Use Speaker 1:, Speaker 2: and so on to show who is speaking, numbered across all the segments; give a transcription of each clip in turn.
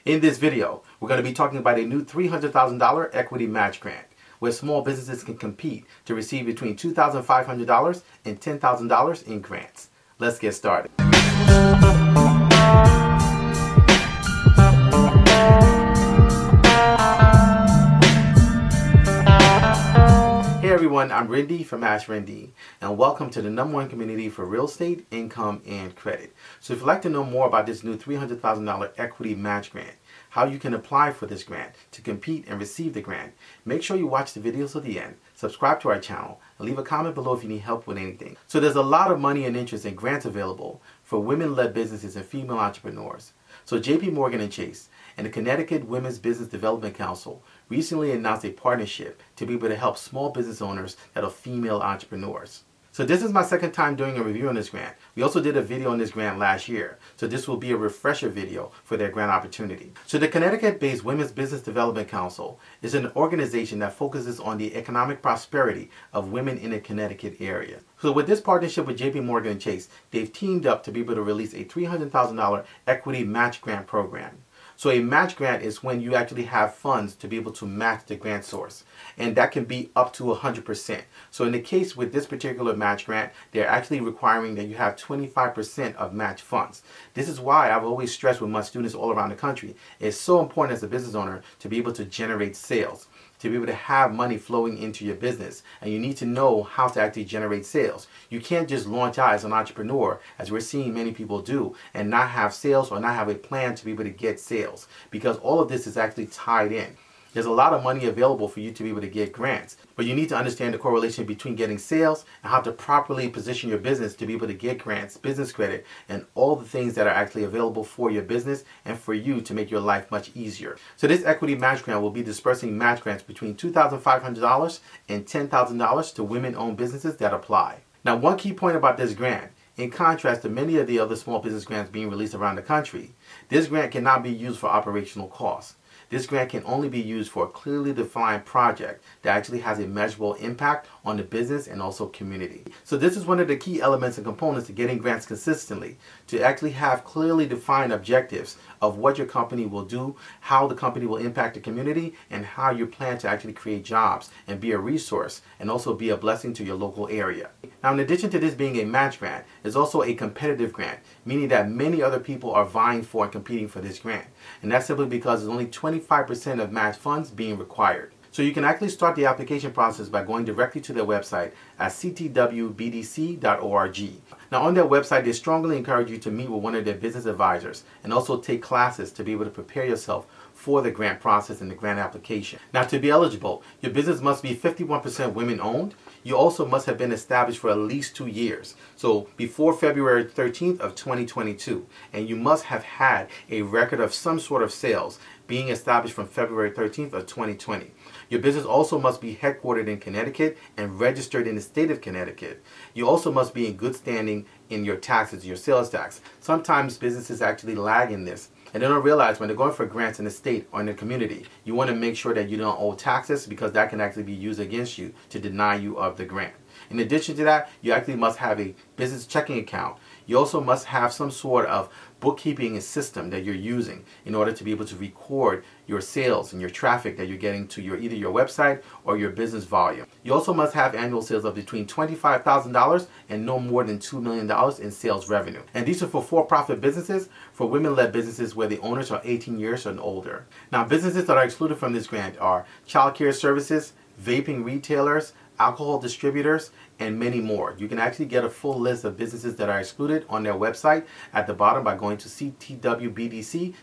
Speaker 1: In this video, we're going to be talking about a new $300,000 equity match grant, where small businesses can compete to receive between $2,500 and $10,000 in grants. Let's get started. Hey everyone, I'm Rinde from AskRinde, and welcome to the #1 community for real estate, income, and credit. So if you'd like to know more about this new $300,000 equity match grant, how you can apply for this grant to compete and receive the grant, make sure you watch the videos to the end, subscribe to our channel, and leave a comment below if you need help with anything. So there's a lot of money and interest in grants available for women-led businesses and female entrepreneurs. So JP Morgan and Chase and the Connecticut Women's Business Development Council recently announced a partnership to be able to help small business owners that are female entrepreneurs. So this is my second time doing a review on this grant. We also did a video on this grant last year, so this will be a refresher video for their grant opportunity. So the Connecticut-based Women's Business Development Council is an organization that focuses on the economic prosperity of women in the Connecticut area. So with this partnership with JP Morgan and Chase, they've teamed up to be able to release a $300,000 equity match grant program. So a match grant is when you actually have funds to be able to match the grant source. And that can be up to 100%. So in the case with this particular match grant, they're actually requiring that you have 25% of match funds. This is why I've always stressed with my students all around the country, it's so important as a business owner to be able to generate sales, to be able to have money flowing into your business. And you need to know how to actually generate sales. You can't just launch out as an entrepreneur, as we're seeing many people do, and not have sales or not have a plan to be able to get sales, because all of this is actually tied in. There's a lot of money available for you to be able to get grants, but you need to understand the correlation between getting sales and how to properly position your business to be able to get grants, business credit, and all the things that are actually available for your business and for you to make your life much easier. So this equity match grant will be dispersing match grants between $2,500 and $10,000 to women-owned businesses that apply. Now, one key point about this grant, in contrast to many of the other small business grants being released around the country, this grant cannot be used for operational costs. This grant can only be used for a clearly defined project that actually has a measurable impact on the business and also community. So this is one of the key elements and components to getting grants consistently, to actually have clearly defined objectives of what your company will do, how the company will impact the community, and how you plan to actually create jobs and be a resource and also be a blessing to your local area. Now, in addition to this being a match grant, it's also a competitive grant, meaning that many other people are vying for and competing for this grant. And that's simply because there's only 25% of match funds being required. So you can actually start the application process by going directly to their website at ctwbdc.org. Now on their website, they strongly encourage you to meet with one of their business advisors and also take classes to be able to prepare yourself for the grant process and the grant application. Now, to be eligible, your business must be 51% women owned. You also must have been established for at least 2 years, so before February 13th of 2022, and you must have had a record of some sort of sales being established from February 13th of 2020. Your business also must be headquartered in Connecticut and registered in the state of Connecticut. You also must be in good standing in your taxes, your sales tax. Sometimes businesses actually lag in this, and they don't realize when they're going for grants in the state or in the community, you want to make sure that you don't owe taxes, because that can actually be used against you to deny you of the grant. In addition to that, you actually must have a business checking account. You also must have some sort of bookkeeping system that you're using in order to be able to record your sales and your traffic that you're getting to either your website or your business volume. You also must have annual sales of between $25,000 and no more than $2 million in sales revenue. And these are for for-profit businesses, for women-led businesses where the owners are 18 years and older. Now, businesses that are excluded from this grant are childcare services, vaping retailers, alcohol distributors, and many more. You can actually get a full list of businesses that are excluded on their website at the bottom by going to ctwbdc.org.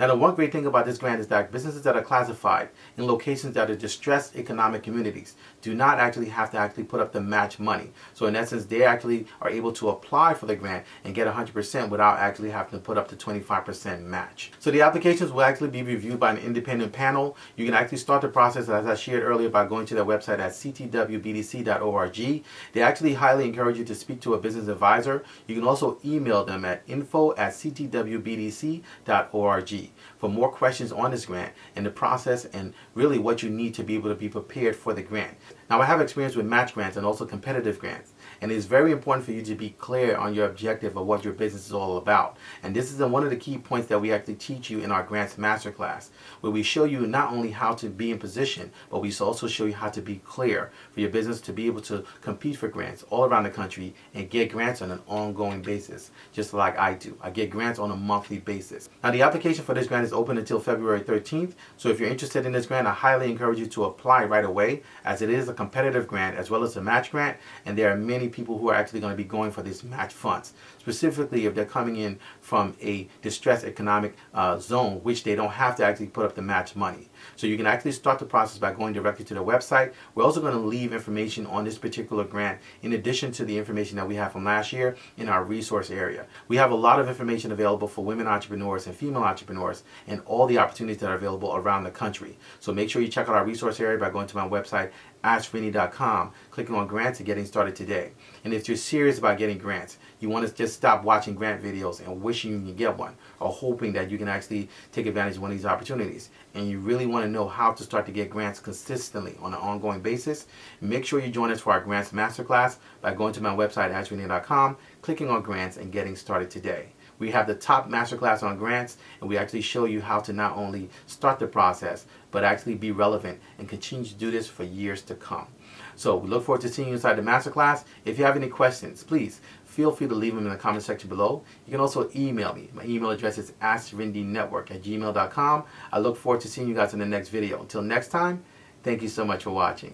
Speaker 1: Now, the one great thing about this grant is that businesses that are classified in locations that are distressed economic communities do not actually have to put up the match money. So in essence, they actually are able to apply for the grant and get 100% without actually having to put up the 25% match. So the applications will actually be reviewed by an independent panel. You can actually start the process, as I shared earlier, by going to their website at ctwbdc.org. They actually highly encourage you to speak to a business advisor. You can also email them at info@ctwbdc.org for more questions on this grant and the process and really what you need to be able to be prepared for the grant. Now, I have experience with match grants and also competitive grants, And it's very important for you to be clear on your objective of what your business is all about. And this is one of the key points that we actually teach you in our Grants Masterclass, where we show you not only how to be in position, but we also show you how to be clear for your business to be able to compete for grants all around the country and get grants on an ongoing basis, just like I do. I get grants on a monthly basis. Now, the application for this grant is open until February 13th. So if you're interested in this grant, I highly encourage you to apply right away, as it is a competitive grant as well as a match grant, and there are many people who are actually going to be going for this match funds, specifically if they're coming in from a distressed economic zone, which they don't have to actually put up the match money. So you can actually start the process by going directly to the website. We're also going to leave information on this particular grant in addition to the information that we have from last year in our resource area. We have a lot of information available for women entrepreneurs and female entrepreneurs and all the opportunities that are available around the country. So make sure you check out our resource area by going to my website, AskRinde.com, clicking on grants and getting started today. And if you're serious about getting grants, you want to just stop watching grant videos and wishing you can get one, or hoping that you can actually take advantage of one of these opportunities, and you really want to know how to start to get grants consistently on an ongoing basis, make sure you join us for our Grants Masterclass by going to my website, AskRinde.com, clicking on grants and getting started today. We have the top masterclass on grants, and we actually show you how to not only start the process, but actually be relevant and continue to do this for years to come. So we look forward to seeing you inside the masterclass. If you have any questions, please feel free to leave them in the comment section below. You can also email me. My email address is askrindenetwork@gmail.com. I look forward to seeing you guys in the next video. Until next time, thank you so much for watching.